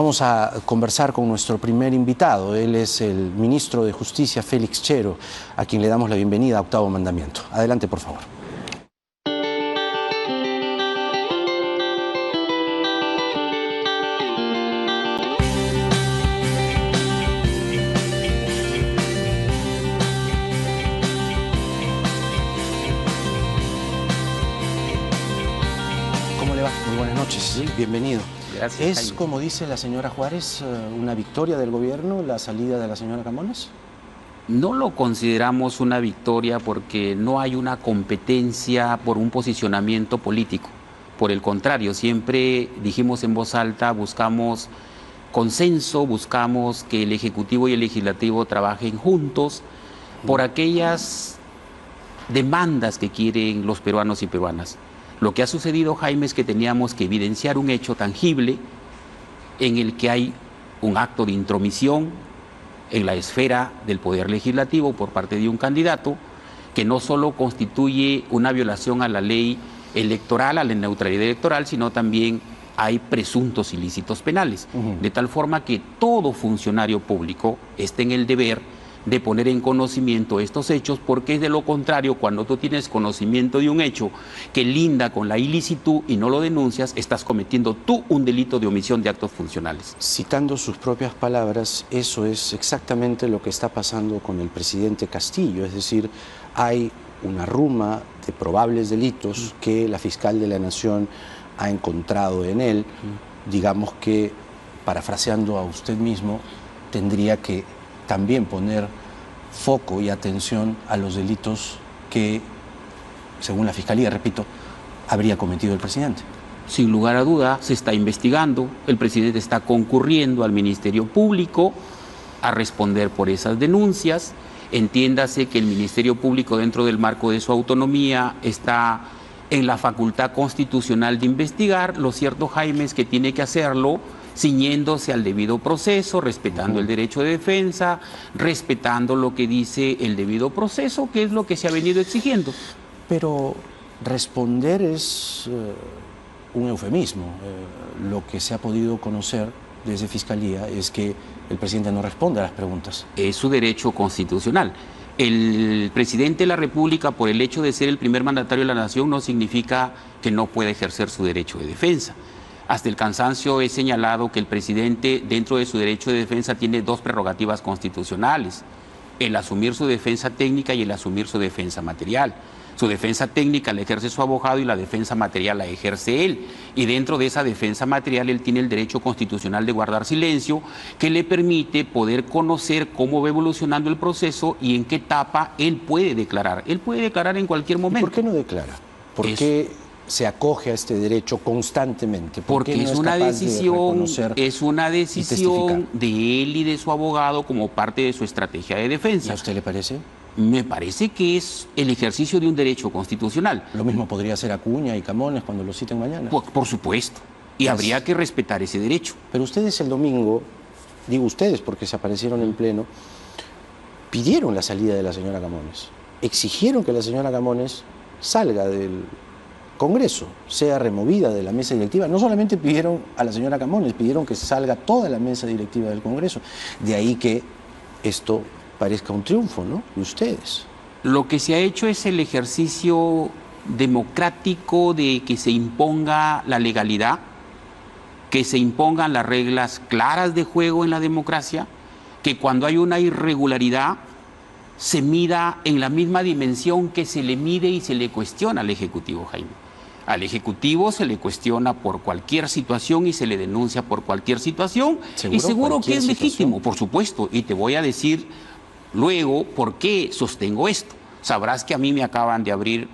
vamos a conversar con nuestro primer invitado. Él es el ministro de Justicia, Félix Chero, a quien le damos la bienvenida a Octavo Mandamiento. Adelante, por favor. ¿Cómo le va? Muy buenas noches. Sí, bienvenido. Gracias, ¿Es, Jaime, como dice la señora Juárez, una victoria del gobierno la salida de la señora Camones? No lo consideramos una victoria porque no hay una competencia por un posicionamiento político. Por el contrario, siempre dijimos en voz alta, buscamos consenso, buscamos que el Ejecutivo y el Legislativo trabajen juntos por aquellas demandas que quieren los peruanos y peruanas. Lo que ha sucedido, Jaime, es que teníamos que evidenciar un hecho tangible en el que hay un acto de intromisión en la esfera del poder legislativo por parte de un candidato que no solo constituye una violación a la ley electoral, a la neutralidad electoral, sino también hay presuntos ilícitos penales. De tal forma que todo funcionario público esté en el deber de poner en conocimiento estos hechos, porque es de lo contrario, cuando tú tienes conocimiento de un hecho que linda con la ilicitud y no lo denuncias, estás cometiendo tú un delito de omisión de actos funcionales. Citando sus propias palabras, eso es exactamente lo que está pasando con el presidente Castillo, es decir, hay una ruma de probables delitos que la fiscal de la Nación ha encontrado en él. Digamos que, parafraseando a usted mismo, tendría que también poner foco y atención a los delitos que, según la Fiscalía, repito, habría cometido el presidente. Sin lugar a duda, se está investigando, el presidente está concurriendo al Ministerio Público a responder por esas denuncias. Entiéndase que el Ministerio Público, dentro del marco de su autonomía, está en la facultad constitucional de investigar. Lo cierto, Jaime, es que tiene que hacerlo ciñéndose al debido proceso, respetando el derecho de defensa, respetando lo que dice el debido proceso, que es lo que se ha venido exigiendo. Pero responder es un eufemismo. Lo que se ha podido conocer desde Fiscalía es que el presidente no responde a las preguntas. Es su derecho constitucional. El presidente de la República, por el hecho de ser el primer mandatario de la nación, no significa que no pueda ejercer su derecho de defensa. Hasta el cansancio he señalado que el presidente, dentro de su derecho de defensa, tiene dos prerrogativas constitucionales: el asumir su defensa técnica y el asumir su defensa material. Su defensa técnica la ejerce su abogado y la defensa material la ejerce él. Y dentro de esa defensa material él tiene el derecho constitucional de guardar silencio, que le permite poder conocer cómo va evolucionando el proceso y en qué etapa él puede declarar. Él puede declarar en cualquier momento. ¿Y por qué no declara? ¿Por qué se acoge a este derecho constantemente? Porque es una decisión de él y de su abogado como parte de su estrategia de defensa. ¿Y a usted le parece? Me parece que es el ejercicio de un derecho constitucional. Lo mismo podría hacer Acuña y Camones cuando lo citen mañana. Por supuesto. Y habría que respetar ese derecho. Pero ustedes el domingo, digo ustedes porque se aparecieron en pleno, pidieron la salida de la señora Camones. Exigieron que la señora Camones salga del Congreso, sea removida de la mesa directiva. No solamente pidieron a la señora Camones, pidieron que salga toda la mesa directiva del Congreso. De ahí que esto parezca un triunfo, ¿no?, de ustedes. Lo que se ha hecho es el ejercicio democrático de que se imponga la legalidad, que se impongan las reglas claras de juego en la democracia, que cuando hay una irregularidad se mida en la misma dimensión que se le mide y se le cuestiona al Ejecutivo, Jaime. Al Ejecutivo se le cuestiona por cualquier situación y se le denuncia por cualquier situación. Y seguro que es legítimo, por supuesto. Y te voy a decir luego por qué sostengo esto. Sabrás que a mí me acaban de abrir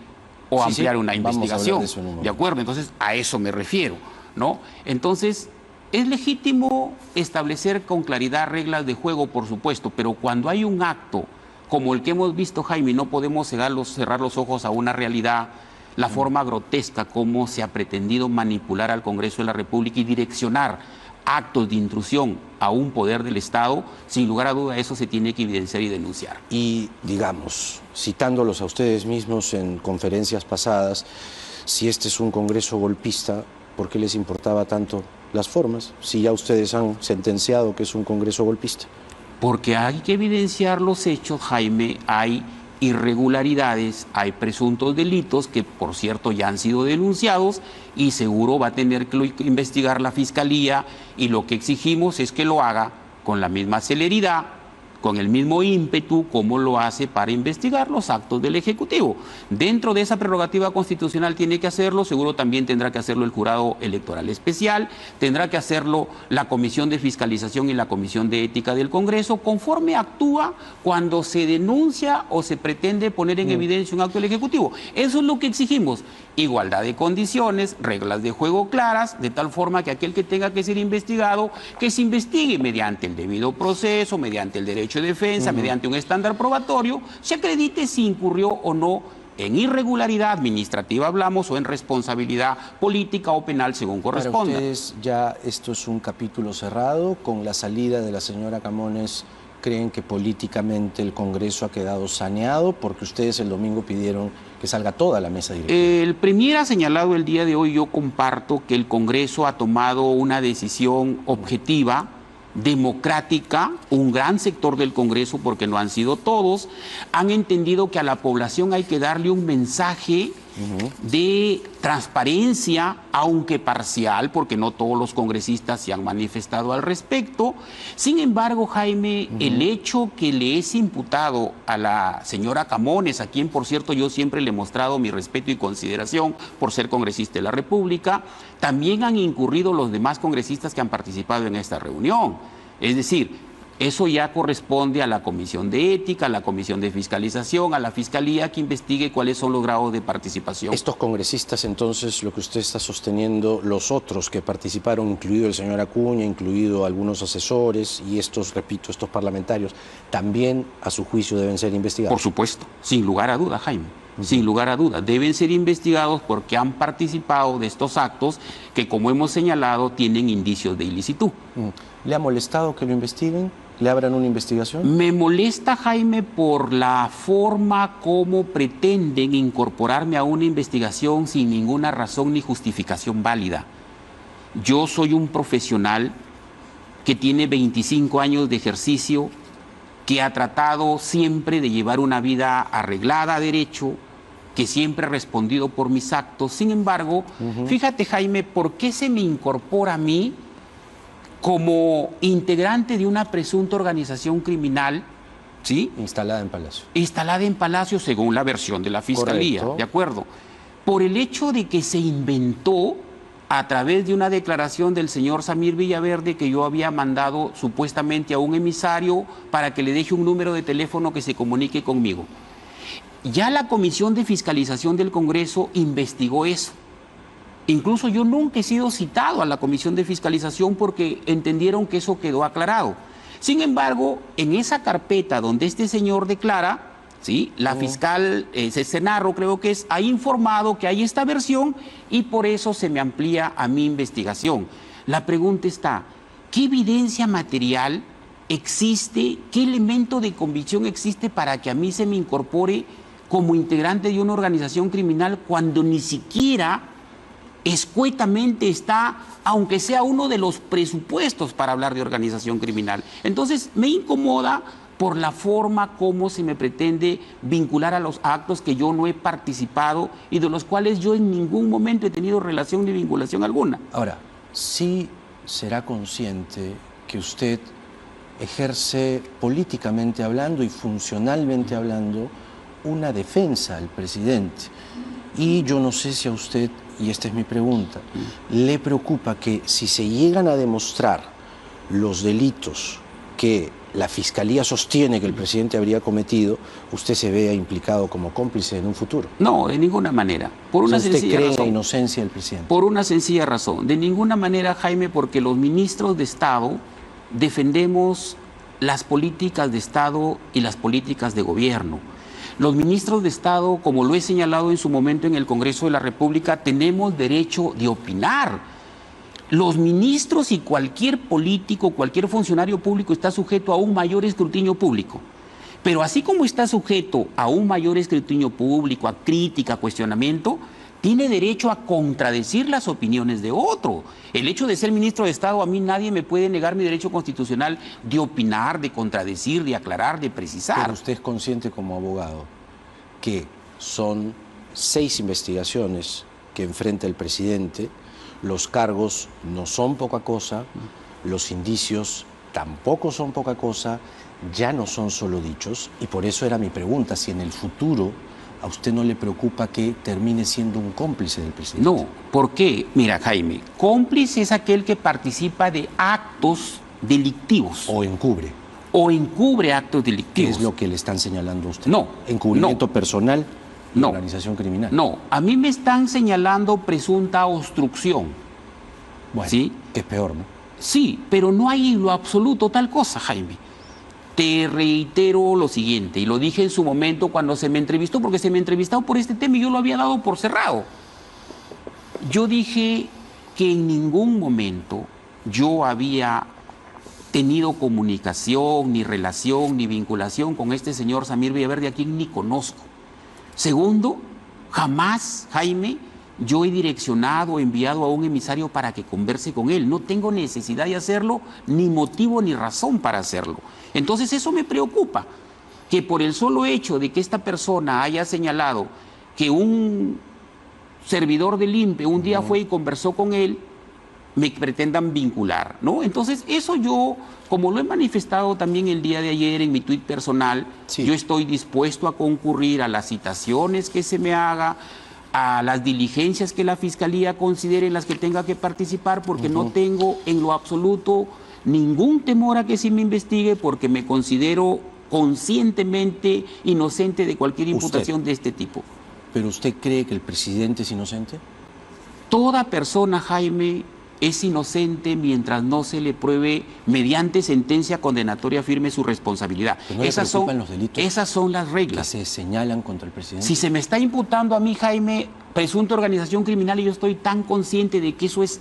o ampliar una investigación. ¿De acuerdo? Entonces, a eso me refiero, ¿no? Entonces, es legítimo establecer con claridad reglas de juego, por supuesto, pero cuando hay un acto como el que hemos visto, Jaime, no podemos cerrar los ojos a una realidad, la forma grotesca como se ha pretendido manipular al Congreso de la República y direccionar actos de intrusión a un poder del Estado. Sin lugar a duda, eso se tiene que evidenciar y denunciar. Y, digamos, citándolos a ustedes mismos en conferencias pasadas, si este es un Congreso golpista, ¿Por qué les importaba tanto las formas, si ya ustedes han sentenciado que es un Congreso golpista? Porque hay que evidenciar los hechos, Jaime, hay irregularidades, hay presuntos delitos que, por cierto, ya han sido denunciados y seguro va a tener que investigar la Fiscalía, y lo que exigimos es que lo haga con la misma celeridad, con el mismo ímpetu como lo hace para investigar los actos del Ejecutivo. Dentro de esa prerrogativa constitucional tiene que hacerlo, seguro también tendrá que hacerlo el Jurado Electoral Especial, tendrá que hacerlo la Comisión de Fiscalización y la Comisión de Ética del Congreso, conforme actúa cuando se denuncia o se pretende poner en evidencia un acto del Ejecutivo. Eso es lo que exigimos: igualdad de condiciones, reglas de juego claras, de tal forma que aquel que tenga que ser investigado, que se investigue mediante el debido proceso, mediante el derecho de defensa, mediante un estándar probatorio, se acredite si incurrió o no en irregularidad administrativa, hablamos, o en responsabilidad política o penal, según corresponda. Para ustedes ya esto es un capítulo cerrado. Con la salida de la señora Camones, ¿creen que políticamente el Congreso ha quedado saneado? Porque ustedes el domingo pidieron que salga toda la mesa directiva. El Premier ha señalado el día de hoy, yo comparto, que el Congreso ha tomado una decisión objetiva, democrática. Un gran sector del Congreso, porque no han sido todos, han entendido que a la población hay que darle un mensaje de transparencia, aunque parcial, porque no todos los congresistas se han manifestado al respecto. Sin embargo, Jaime, el hecho que le es imputado a la señora Camones, a quien, por cierto, yo siempre le he mostrado mi respeto y consideración por ser congresista de la República, también han incurrido los demás congresistas que han participado en esta reunión. Es decir, eso ya corresponde a la Comisión de Ética, a la Comisión de Fiscalización, a la Fiscalía, que investigue cuáles son los grados de participación. Estos congresistas, entonces, lo que usted está sosteniendo, los otros que participaron, incluido el señor Acuña, incluido algunos asesores, y estos, repito, estos parlamentarios, también, a su juicio, deben ser investigados. Por supuesto, sin lugar a duda, Jaime. Sin lugar a duda, deben ser investigados porque han participado de estos actos que, como hemos señalado, tienen indicios de ilicitud. ¿Le ha molestado que lo investiguen? ¿Le abran una investigación? Me molesta, Jaime, por la forma como pretenden incorporarme a una investigación sin ninguna razón ni justificación válida. Yo soy un profesional que tiene 25 años de ejercicio, que ha tratado siempre de llevar una vida arreglada a derecho, que siempre he respondido por mis actos. Sin embargo, fíjate, Jaime, ¿por qué se me incorpora a mí como integrante de una presunta organización criminal, ¿sí? Instalada en Palacio. Instalada en Palacio, según la versión de la Fiscalía, correcto, ¿de acuerdo? Por el hecho de que se inventó, a través de una declaración del señor Samir Villaverde, que yo había mandado supuestamente a un emisario para que le deje un número de teléfono que se comunique conmigo. Ya la Comisión de Fiscalización del Congreso investigó eso. Incluso yo nunca he sido citado a la Comisión de Fiscalización porque entendieron que eso quedó aclarado. Sin embargo, en esa carpeta donde este señor declara, ¿sí?, la fiscal Cenarro, creo que es, ha informado que hay esta versión y por eso se me amplía a mi investigación. La pregunta está: ¿qué evidencia material existe, qué elemento de convicción existe para que a mí se me incorpore como integrante de una organización criminal cuando ni siquiera escuetamente está, aunque sea uno de los presupuestos para hablar de organización criminal? Entonces me incomoda por la forma como se me pretende vincular a los actos que yo no he participado y de los cuales yo en ningún momento he tenido relación ni vinculación alguna. Ahora, sí será consciente que usted ejerce políticamente hablando y funcionalmente hablando una defensa al presidente. Y yo no sé si a usted, y esta es mi pregunta, le preocupa que si se llegan a demostrar los delitos que la Fiscalía sostiene que el presidente habría cometido, usted se vea implicado como cómplice en un futuro. No, de ninguna manera. Por una ¿Usted sencilla cree en razón. la inocencia del presidente? Por una sencilla razón. De ninguna manera, Jaime, porque los ministros de Estado defendemos las políticas de Estado y las políticas de gobierno. Los ministros de Estado, como lo he señalado en su momento en el Congreso de la República, tenemos derecho de opinar. Los ministros y cualquier político, cualquier funcionario público está sujeto a un mayor escrutinio público. Pero así como está sujeto a un mayor escrutinio público, a crítica, a cuestionamiento, tiene derecho a contradecir las opiniones de otro. El hecho de ser ministro de Estado, a mí nadie me puede negar mi derecho constitucional de opinar, de contradecir, de aclarar, de precisar. Pero usted es consciente como abogado que son 6 investigaciones que enfrenta el presidente, los cargos no son poca cosa, los indicios tampoco son poca cosa, ya no son solo dichos, y por eso era mi pregunta, si en el futuro a usted no le preocupa que termine siendo un cómplice del presidente. No, ¿por qué? Mira, Jaime, cómplice es aquel que participa de actos delictivos. O encubre. O encubre actos ¿Qué delictivos. es lo que le están señalando a usted? No. ¿Encubrimiento personal y No. organización criminal? No, a mí me están señalando presunta obstrucción. Bueno, ¿Sí? que es peor, ¿no? Sí, pero no hay en lo absoluto tal cosa, Jaime. Te reitero lo siguiente, y lo dije en su momento cuando se me entrevistó, porque se me entrevistó por este tema y yo lo había dado por cerrado. Yo dije que en ningún momento yo había tenido comunicación, ni relación, ni vinculación con este señor Samir Villaverde, a quien ni conozco. Segundo, jamás, Jaime, yo he direccionado o enviado a un emisario para que converse con él. No tengo necesidad de hacerlo, ni motivo ni razón para hacerlo. Entonces eso me preocupa, que por el solo hecho de que esta persona haya señalado que un servidor del INPE un día fue y conversó con él, me pretendan vincular, ¿no? Entonces eso yo, como lo he manifestado también el día de ayer en mi tuit personal, Sí. yo estoy dispuesto a concurrir a las citaciones que se me haga, a las diligencias que la Fiscalía considere en las que tenga que participar, porque no tengo en lo absoluto ningún temor a que se me investigue, porque me considero conscientemente inocente de cualquier imputación de este tipo. ¿Pero usted cree que el presidente es inocente? Toda persona, Jaime, es inocente mientras no se le pruebe mediante sentencia condenatoria firme su responsabilidad. ¿Pero no le preocupan los delitos Esas son las que reglas. se señalan contra el presidente? Si se me está imputando a mí, Jaime, presunta organización criminal, y yo estoy tan consciente de que eso es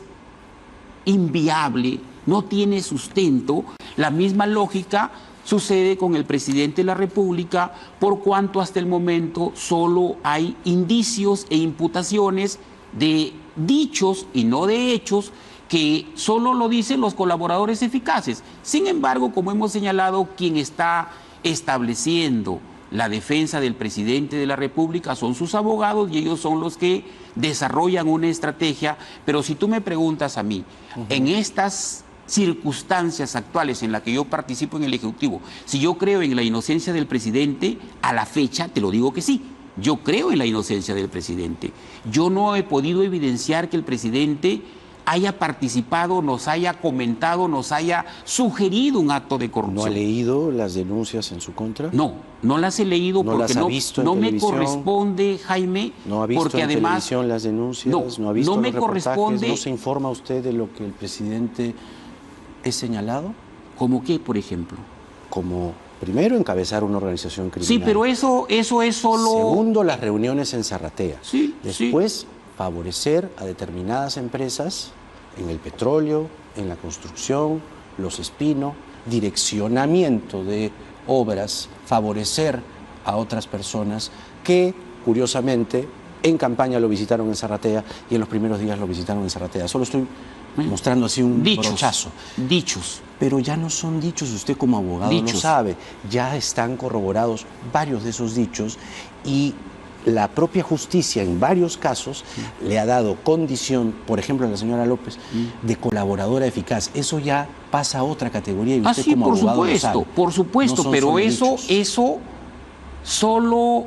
inviable, no tiene sustento, la misma lógica sucede con el presidente de la República, por cuanto hasta el momento solo hay indicios e imputaciones de dichos y no de hechos que solo lo dicen los colaboradores eficaces. Sin embargo, como hemos señalado, quien está estableciendo la defensa del presidente de la República son sus abogados y ellos son los que desarrollan una estrategia. Pero si tú me preguntas a mí, en estas circunstancias actuales en las que yo participo en el Ejecutivo, si yo creo en la inocencia del presidente, a la fecha te lo digo que sí. Yo creo en la inocencia del presidente. Yo no he podido evidenciar que el presidente haya participado, nos haya comentado, nos haya sugerido un acto de corrupción. ¿No ha leído las denuncias en su contra? No, no las he leído ¿No porque las ha visto en no me televisión? corresponde, Jaime, ¿No ha visto porque en además televisión las denuncias? no, ¿No ha visto no me los reportajes? corresponde. ¿No se informa usted de lo que el presidente es señalado? ¿Cómo qué, por ejemplo? Como, primero, encabezar una organización criminal. Sí, pero eso es solo... Segundo, las reuniones en Zarratea. Sí, Después, favorecer a determinadas empresas en el petróleo, en la construcción, los Espino, direccionamiento de obras, favorecer a otras personas que, curiosamente, en campaña lo visitaron en Zarratea y en los primeros días lo visitaron en Zarratea. Solo estoy mostrando así un brochazo. Dichos. Pero ya no son dichos, usted como abogado lo sabe, ya están corroborados varios de esos dichos y la propia justicia en varios casos le ha dado condición, por ejemplo a la señora López, de colaboradora eficaz. Eso ya pasa a otra categoría y usted como abogado lo sabe. Por supuesto, No pero eso solo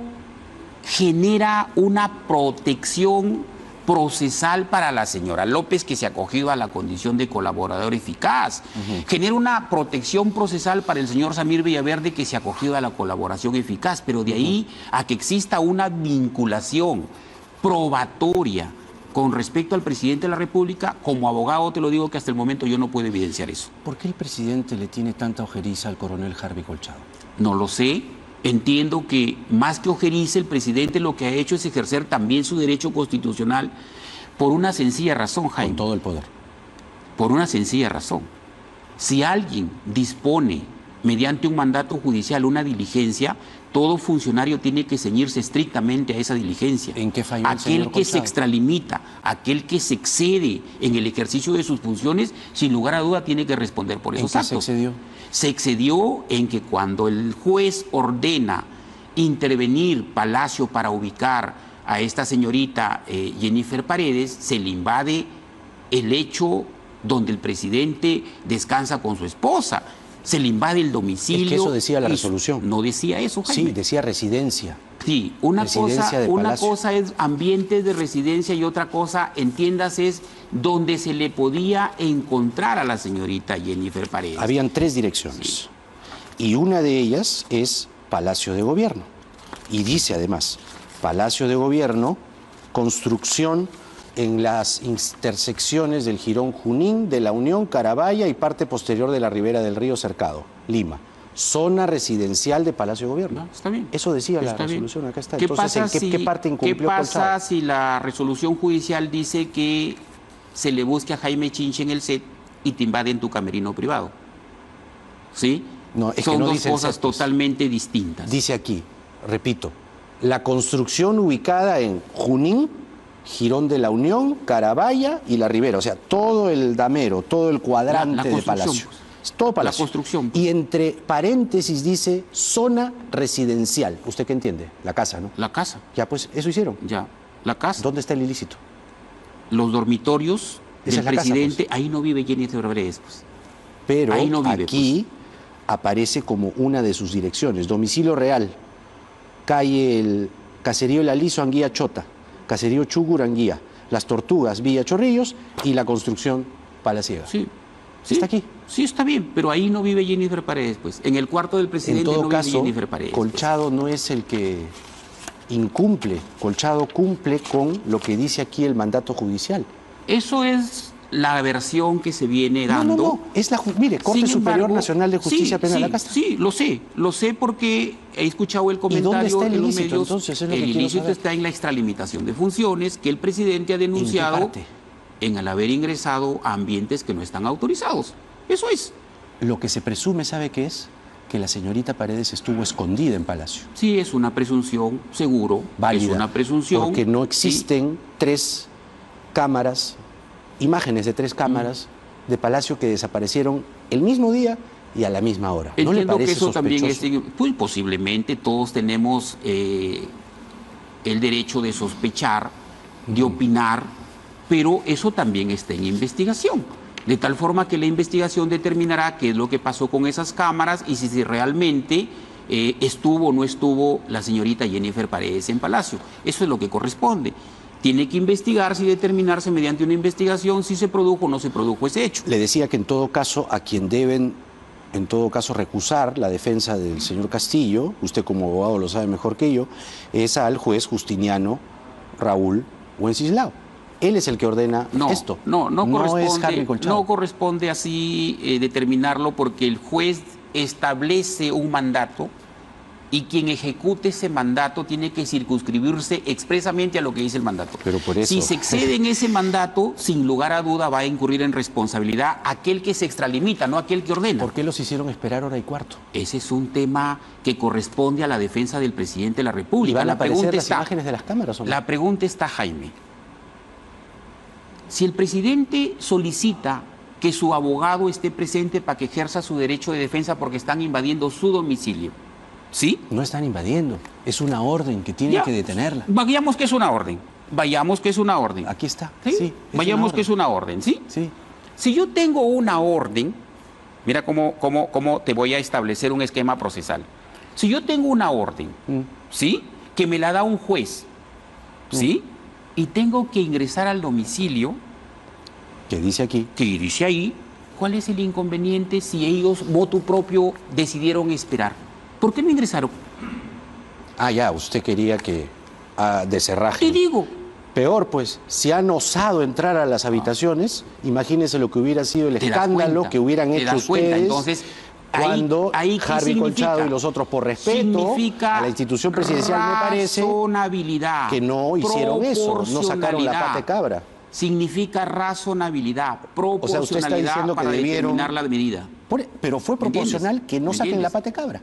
genera una protección procesal para la señora López, que se ha acogido a la condición de colaborador eficaz. Genera una protección procesal para el señor Samir Villaverde, que se ha acogido a la colaboración eficaz, pero de ahí a que exista una vinculación probatoria con respecto al presidente de la República, como abogado te lo digo que hasta el momento yo no puedo evidenciar eso. ¿Por qué el presidente le tiene tanta ojeriza al coronel Harvey Colchado? No lo sé. Entiendo que más que ojeriza, el presidente lo que ha hecho es ejercer también su derecho constitucional por una sencilla razón, Jaime. Con todo el poder. Por una sencilla razón. Si alguien dispone mediante un mandato judicial, una diligencia, todo funcionario tiene que ceñirse estrictamente a esa diligencia. ¿En qué falló el Aquel señor que se Colchado? extralimita, aquel que se excede en el ejercicio de sus funciones, sin lugar a duda tiene que responder por esos actos. ¿En qué se excedió? Se excedió en que cuando el juez ordena intervenir Palacio para ubicar a esta señorita Jennifer Paredes, se le invade el hecho donde el presidente descansa con su esposa. Se le invade el domicilio. Es que eso decía la resolución. No decía eso, Jaime. Sí, decía residencia. Sí, una Residencia cosa es ambientes de residencia y otra cosa, entiéndase, es donde se le podía encontrar a la señorita Jennifer Paredes. Habían 3 direcciones. Y una de ellas es Palacio de Gobierno. Y dice además, Palacio de Gobierno, construcción en las intersecciones del Jirón Junín, de la Unión, Carabaya y parte posterior de la ribera del río Cercado, Lima. Zona residencial de Palacio de Gobierno. No, está bien. Eso decía la Está bien. resolución, acá está. ¿Qué Entonces, pasa ¿en qué parte incumplió ¿Qué pasa Colchado? si la resolución judicial dice que se le busque a Jaime Chinche en el set y te invaden tu camerino privado? ¿Sí? No, es que son no dos dice el cosas set, pues. totalmente distintas. Dice aquí, repito, la construcción ubicada en Junín, Jirón de la Unión, Carabaya y la Ribera, o sea, todo el damero, todo el cuadrante La de construcción, Palacio. pues. Es todo Palacio. La construcción, pues. Y entre paréntesis dice zona residencial. ¿Usted qué entiende? La casa, ¿no? La casa, Ya, pues, eso hicieron. ya. La casa. ¿Dónde está el ilícito? Los dormitorios Esa del es la casa, presidente, pues. ahí no vive Jennifer Paredes, pues. Pero Ahí no vive, aquí aparece como una de sus direcciones. Domicilio real, calle el Caserío El Aliso, Anguía Chota, Caserío Chugur, Anguía, Las Tortugas, Villa Chorrillos y la construcción Palaciega. Sí. Sí, ¿Está aquí? Sí, está bien, pero ahí no vive Jennifer Paredes, pues. En el cuarto del En presidente todo no caso, vive Jennifer Paredes. pues. Colchado no es el que incumple. Colchado cumple con lo que dice aquí el mandato judicial. Eso es la versión que se viene No, dando. no. Es la mire, Corte Sin Superior embargo, Nacional de Justicia sí, Penal. sí, Acá está. sí, lo sé porque he escuchado el dónde comentario está el en los ilícito, medios. entonces? Es lo que El quiero ilícito saber. está en la extralimitación de funciones que el presidente ha denunciado parte? en el haber ingresado a ambientes que no están autorizados. Eso es. Lo que se presume, ¿sabe qué es? Que la señorita Paredes estuvo escondida en Palacio. Sí, es una presunción, seguro. Válida. Es una presunción. Porque no sí. existen 3 cámaras, imágenes de 3 cámaras de Palacio que desaparecieron el mismo día y a la misma hora. ¿No le Entiendo que parece eso también es, sospechoso? pues posiblemente todos tenemos el derecho de sospechar, de opinar, pero eso también está en investigación. De tal forma que la investigación determinará qué es lo que pasó con esas cámaras y si realmente estuvo o no estuvo la señorita Jennifer Paredes en Palacio. Eso es lo que corresponde. Tiene que investigarse y determinarse mediante una investigación si se produjo o no se produjo ese hecho. Le decía que en todo caso a quien deben, en todo caso, recusar la defensa del señor Castillo, usted como abogado lo sabe mejor que yo, es al juez Justiniano Raúl Wenceslao. Él es el que ordena esto. No es Harvey Colchado. No corresponde así determinarlo porque el juez establece un mandato y quien ejecute ese mandato tiene que circunscribirse expresamente a lo que dice el mandato. Pero por eso... Si se excede en ese mandato, sin lugar a duda va a incurrir en responsabilidad aquel que se extralimita, no aquel que ordena. ¿Por qué los hicieron esperar hora y cuarto? Ese es un tema que corresponde a la defensa del presidente de la ¿Y República. van a La aparecer pregunta las está, imágenes de las cámaras o no? la pregunta está, Jaime. Si el presidente solicita que su abogado esté presente para que ejerza su derecho de defensa porque están invadiendo su domicilio, ¿sí? No están invadiendo. Es una orden que tienen Ya. que detenerla. Vayamos que es una orden. Vayamos que es una orden. Aquí está. ¿Sí? Sí, Vayamos que es una una orden, ¿sí? orden. Sí. Si yo tengo una orden, mira cómo te voy a establecer un esquema procesal. Si yo tengo una orden, ¿sí? Que me la da un juez, ¿sí? Y tengo que ingresar al domicilio, Que dice aquí. que dice ahí, ¿cuál es el inconveniente si ellos, motu propio, decidieron esperar? ¿Por qué no ingresaron? Ah, ya, usted quería que de Te cerraje. digo, Peor, pues, si han osado entrar a las habitaciones, imagínese lo que hubiera sido el te das escándalo cuenta, que hubieran te hecho das cuenta. ustedes Entonces, cuando ahí, ¿qué Harvey significa? Colchado y los otros, por respeto Significa a la institución presidencial, me parece razonabilidad, que no hicieron eso, no sacaron la pata de cabra. significa razonabilidad, O sea, usted está proporcionalidad diciendo que para debieron... determinar la medida. Pero fue ¿Me proporcional entiendes? que no ¿Me saquen la entiendes? pata de cabra.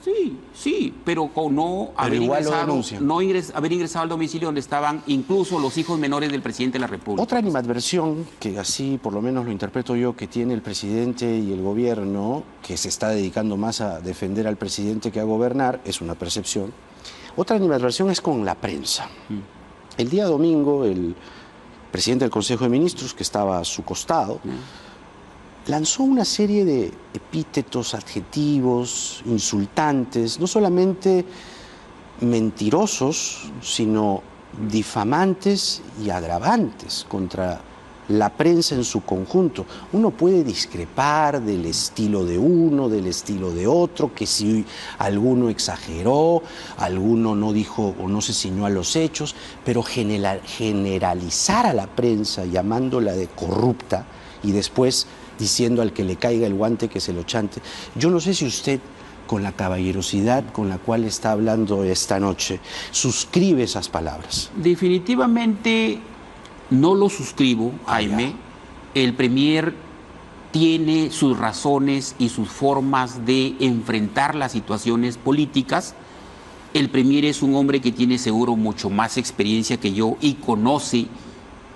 Sí, sí, pero con no haber igual lo ingresado, denuncian. haber ingresado al domicilio donde estaban incluso los hijos menores del presidente de la República. Otra animadversión, que así por lo menos lo interpreto yo, que tiene el presidente y el gobierno, que se está dedicando más a defender al presidente que a gobernar, es una percepción. Otra animadversión es con la prensa. El día domingo, el presidente del Consejo de Ministros, que estaba a su costado, lanzó una serie de epítetos, adjetivos, insultantes, no solamente mentirosos, sino difamantes y agravantes contra la prensa en su conjunto. Uno puede discrepar del estilo de uno, del estilo de otro, que si alguno exageró, alguno no dijo o no se ciñó a los hechos, pero generalizar a la prensa llamándola de corrupta y después diciendo al que le caiga el guante que se lo chante. Yo no sé si usted, con la caballerosidad con la cual está hablando esta noche, suscribe esas palabras. Definitivamente no lo suscribo, Jaime. El Premier tiene sus razones y sus formas de enfrentar las situaciones políticas. El Premier es un hombre que tiene seguro mucho más experiencia que yo y conoce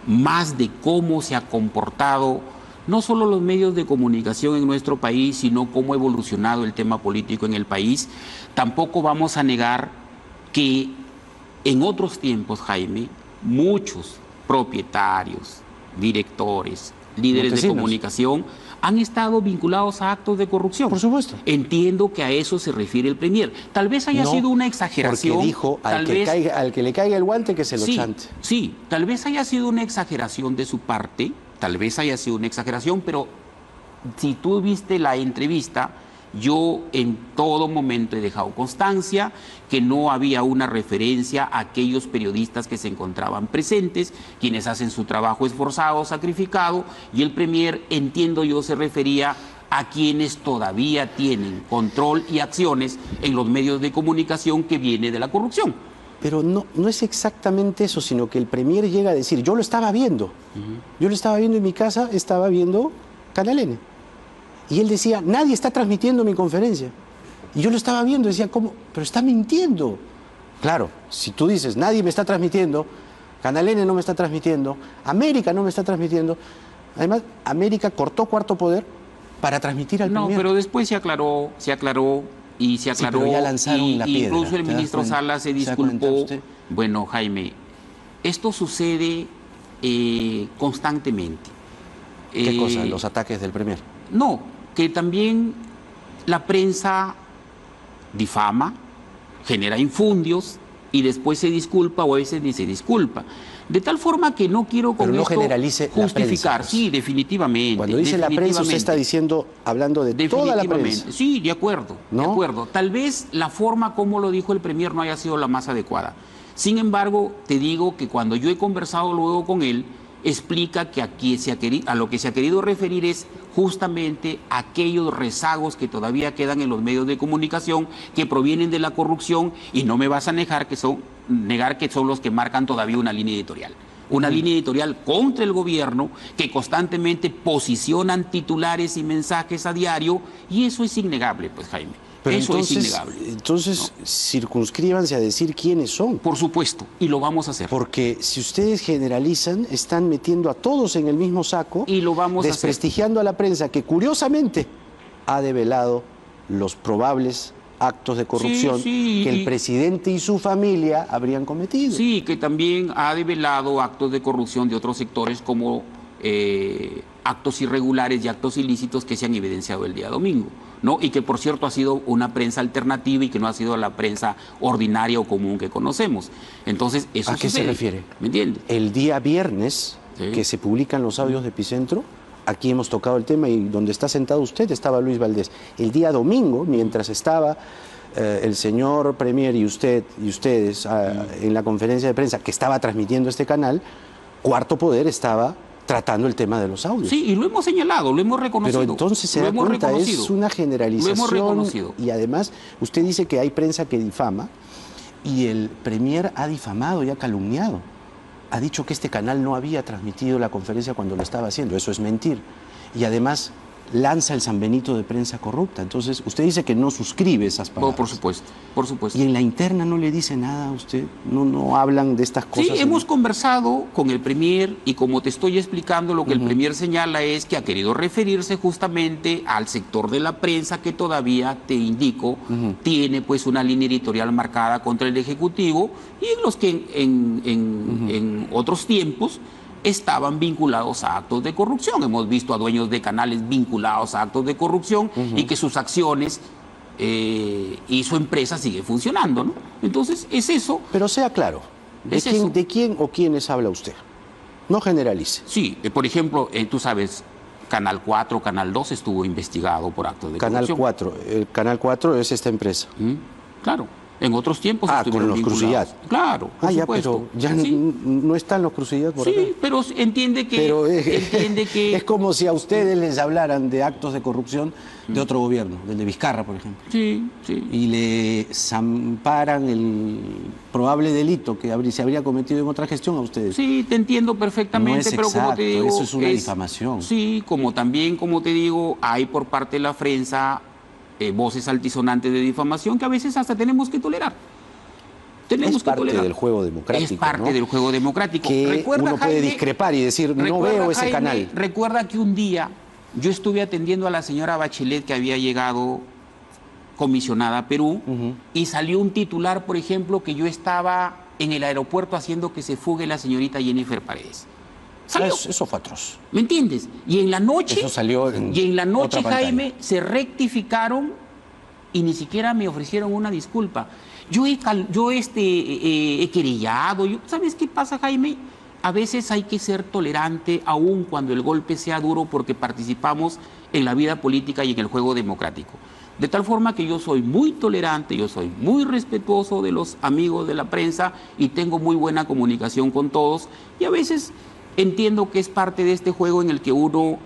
más de cómo se ha comportado no solo los medios de comunicación en nuestro país, sino cómo ha evolucionado el tema político en el país. Tampoco vamos a negar que en otros tiempos, Jaime, muchos propietarios, directores, líderes de comunicación han estado vinculados a actos de corrupción. Por supuesto. Entiendo que a eso se refiere el Premier. Tal vez haya sido una exageración. Porque dijo al que le caiga el guante que se lo chante. Sí, tal vez haya sido una exageración de su parte, tal vez haya sido una exageración, pero si tú viste la entrevista, yo en todo momento he dejado constancia que no había una referencia a aquellos periodistas que se encontraban presentes, quienes hacen su trabajo esforzado, sacrificado, y el Premier, entiendo yo, se refería a quienes todavía tienen control y acciones en los medios de comunicación que viene de la corrupción. Pero no es exactamente eso, sino que el Premier llega a decir, yo lo estaba viendo. Yo lo estaba viendo en mi casa, estaba viendo Canal N. Y él decía, nadie está transmitiendo mi conferencia. Y yo lo estaba viendo, decía, ¿cómo? Pero está mintiendo. Claro, si tú dices, nadie me está transmitiendo, Canal N no me está transmitiendo, América no me está transmitiendo. Además, América cortó Cuarto Poder para transmitir al Premier. No, pero después se aclaró. Y se aclaró, sí, ya lanzaron la piedra, incluso el ministro Salas se disculpó. Bueno, Jaime, esto sucede constantemente. ¿Qué cosa? ¿Los ataques del Premier? No, que también la prensa difama, genera infundios y después se disculpa o a veces ni se disculpa. De tal forma que no quiero con esto generalice justificar. Prensa, sí, definitivamente. Cuando dice la prensa, usted está diciendo, hablando de toda la prensa. Sí, de acuerdo, ¿no? De acuerdo. Tal vez la forma como lo dijo el Premier no haya sido la más adecuada. Sin embargo, te digo que cuando yo he conversado luego con él, explica que aquí a lo que se ha querido referir es justamente aquellos rezagos que todavía quedan en los medios de comunicación que provienen de la corrupción, y no me vas a negar que son los que marcan todavía una línea editorial. Una línea editorial contra el gobierno, que constantemente posicionan titulares y mensajes a diario, y eso es innegable, pues, Jaime. Pero eso es innegable. Entonces, ¿no? Circunscríbanse a decir quiénes son. Por supuesto, y lo vamos a hacer. Porque si ustedes generalizan, están metiendo a todos en el mismo saco, y lo vamos desprestigiando a la prensa, que curiosamente ha develado los probables actos de corrupción que el presidente y su familia habrían cometido. Sí, que también ha develado actos de corrupción de otros sectores, como actos irregulares y actos ilícitos que se han evidenciado el día domingo, ¿no? Y que, por cierto, ha sido una prensa alternativa y que no ha sido la prensa ordinaria o común que conocemos. Entonces, eso ¿a qué se refiere? ¿Me entiendes? El día viernes, que se publican los audios de Epicentro, aquí hemos tocado el tema, y donde está sentado usted estaba Luis Valdés. El día domingo, mientras estaba el señor Premier y ustedes en la conferencia de prensa que estaba transmitiendo este canal, Cuarto Poder estaba tratando el tema de los audios. Sí, y lo hemos señalado, lo hemos reconocido. Pero entonces se da cuenta, es una generalización. Lo hemos reconocido. Y además, usted dice que hay prensa que difama, y el Premier ha difamado y ha calumniado. ha dicho que este canal no había transmitido la conferencia cuando lo estaba haciendo. Eso es mentir. Y además lanza el San Benito de prensa corrupta. Entonces, usted dice que no suscribe esas palabras. No, por supuesto, por supuesto. ¿Y en la interna no le dice nada a usted? ¿No hablan de estas cosas? Sí, hemos conversado con el Premier y como te estoy explicando, lo que el Premier señala es que ha querido referirse justamente al sector de la prensa que todavía, te indico, tiene pues una línea editorial marcada contra el Ejecutivo y en los que en otros tiempos estaban vinculados a actos de corrupción. Hemos visto a dueños de canales vinculados a actos de corrupción y que sus acciones y su empresa sigue funcionando, ¿no? Entonces, es eso. Pero sea claro, ¿de quién o quiénes habla usted? No generalice. Sí, por ejemplo, tú sabes, Canal 4, Canal 2 estuvo investigado por actos de corrupción. El Canal 4 es esta empresa. Claro. En otros tiempos con los Crusillat. Claro, por supuesto. Pero ya no están los Crusillat por acá. Sí, pero entiende que... Es como si a ustedes les hablaran de actos de corrupción de otro gobierno, del de Vizcarra, por ejemplo. Sí, sí. Y le zamparan el probable delito que se habría cometido en otra gestión a ustedes. Sí, te entiendo perfectamente, no es pero exacto, como te digo... eso es una difamación. Sí, como te digo, hay por parte de la prensa... voces altisonantes de difamación que a veces hasta tenemos que tolerar. Es parte del juego democrático. Es parte del juego democrático. Que uno puede discrepar y decir, no veo ese canal. Recuerda que un día yo estuve atendiendo a la señora Bachelet que había llegado comisionada a Perú y salió un titular, por ejemplo, que yo estaba en el aeropuerto haciendo que se fugue la señorita Jennifer Paredes. Eso fue atroz. ¿Me entiendes? Y en la noche, eso salió Jaime, se rectificaron y ni siquiera me ofrecieron una disculpa. Yo he querellado. ¿Sabes qué pasa, Jaime? A veces hay que ser tolerante aun cuando el golpe sea duro porque participamos en la vida política y en el juego democrático. De tal forma que yo soy muy tolerante, yo soy muy respetuoso de los amigos de la prensa y tengo muy buena comunicación con todos. Y a veces... entiendo que es parte de este juego en el que uno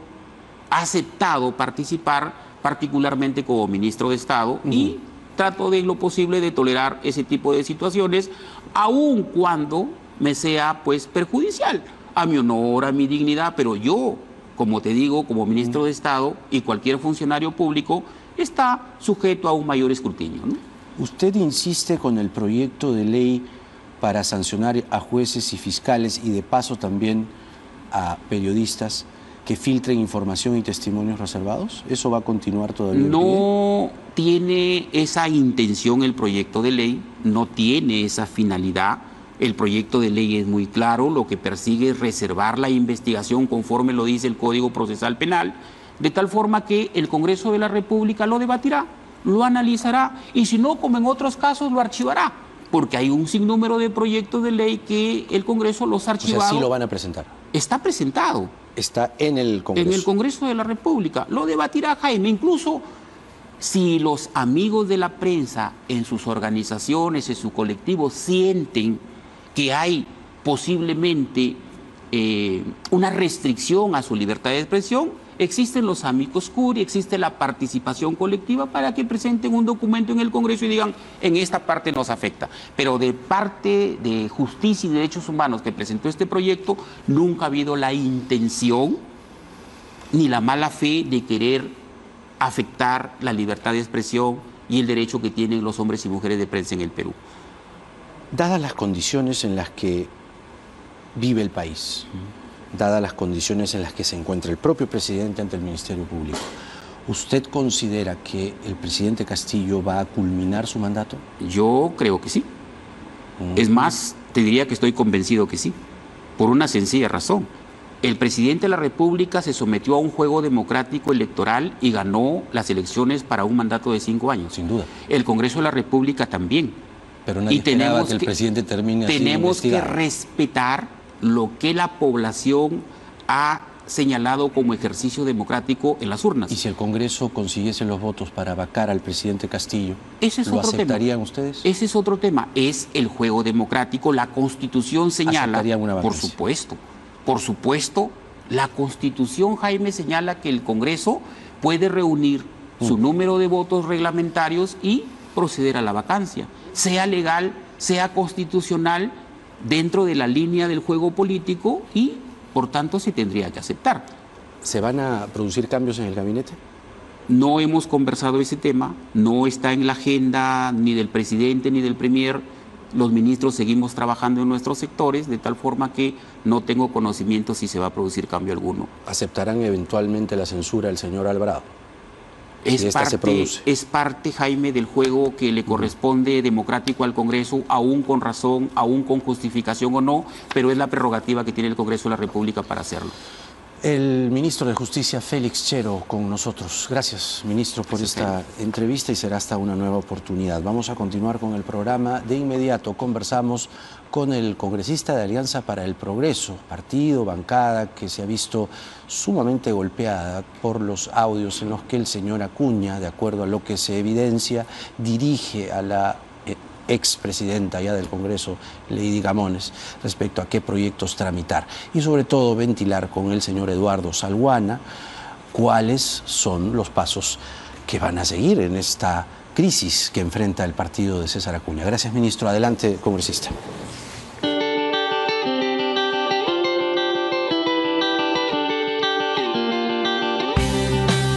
ha aceptado participar, particularmente como ministro de Estado, y trato de lo posible de tolerar ese tipo de situaciones, aun cuando me sea pues perjudicial a mi honor, a mi dignidad, pero yo, como te digo, como ministro de Estado y cualquier funcionario público, está sujeto a un mayor escrutinio, ¿no? Usted insiste con el proyecto de ley para sancionar a jueces y fiscales y de paso también a periodistas que filtren información y testimonios reservados. ¿Eso va a continuar todavía? No tiene esa intención el proyecto de ley, no tiene esa finalidad. El proyecto de ley es muy claro, lo que persigue es reservar la investigación conforme lo dice el Código Procesal Penal, de tal forma que el Congreso de la República lo debatirá, lo analizará y si no, como en otros casos, lo archivará. Porque hay un sinnúmero de proyectos de ley que el Congreso los ha archivado. O sea, sí lo van a presentar. Está presentado. Está en el Congreso. En el Congreso de la República. Lo debatirá, Jaime. Incluso si los amigos de la prensa en sus organizaciones, en su colectivo, sienten que hay posiblemente una restricción a su libertad de expresión, existen los amicus curiae, existe la participación colectiva para que presenten un documento en el Congreso y digan, en esta parte nos afecta. Pero de parte de Justicia y Derechos Humanos que presentó este proyecto, nunca ha habido la intención ni la mala fe de querer afectar la libertad de expresión y el derecho que tienen los hombres y mujeres de prensa en el Perú. Dadas las condiciones en las que vive el país, dadas las condiciones en las que se encuentra el propio presidente ante el Ministerio Público, ¿usted considera que el presidente Castillo va a culminar su mandato? Yo creo que sí. Es más, te diría que estoy convencido que sí, por una sencilla razón. El presidente de la República se sometió a un juego democrático electoral y ganó las elecciones para un mandato de 5 años. Sin duda. El Congreso de la República también. Pero nadie esperaba que el presidente termine así. Tenemos que respetar lo que la población ha señalado como ejercicio democrático en las urnas. ¿Y si el Congreso consiguiese los votos para vacar al presidente Castillo, ese es lo otro aceptarían tema. ustedes? Ese es otro tema, es el juego democrático, la Constitución señala, ¿Aceptarían una vacancia? Por supuesto, la Constitución, Jaime, señala que el Congreso puede reunir su número de votos reglamentarios y proceder a la vacancia, sea legal, sea constitucional, dentro de la línea del juego político y, por tanto, se tendría que aceptar. ¿Se van a producir cambios en el gabinete? No hemos conversado ese tema, no está en la agenda ni del presidente ni del premier. Los ministros seguimos trabajando en nuestros sectores, de tal forma que no tengo conocimiento si se va a producir cambio alguno. ¿Aceptarán eventualmente la censura del señor Alvarado? Es parte, Jaime, del juego que le corresponde democrático al Congreso, aún con razón, aún con justificación o no, pero es la prerrogativa que tiene el Congreso de la República para hacerlo. El ministro de Justicia, Félix Txero, con nosotros. Gracias, ministro, por esta entrevista y será hasta una nueva oportunidad. Vamos a continuar con el programa. De inmediato conversamos con el congresista de Alianza para el Progreso, partido, bancada, que se ha visto sumamente golpeada por los audios en los que el señor Acuña, de acuerdo a lo que se evidencia, dirige a la expresidenta ya del Congreso, Lady Gamones, respecto a qué proyectos tramitar y sobre todo ventilar con el señor Eduardo Salguana cuáles son los pasos que van a seguir en esta crisis que enfrenta el partido de César Acuña. Gracias, ministro. Adelante, congresista.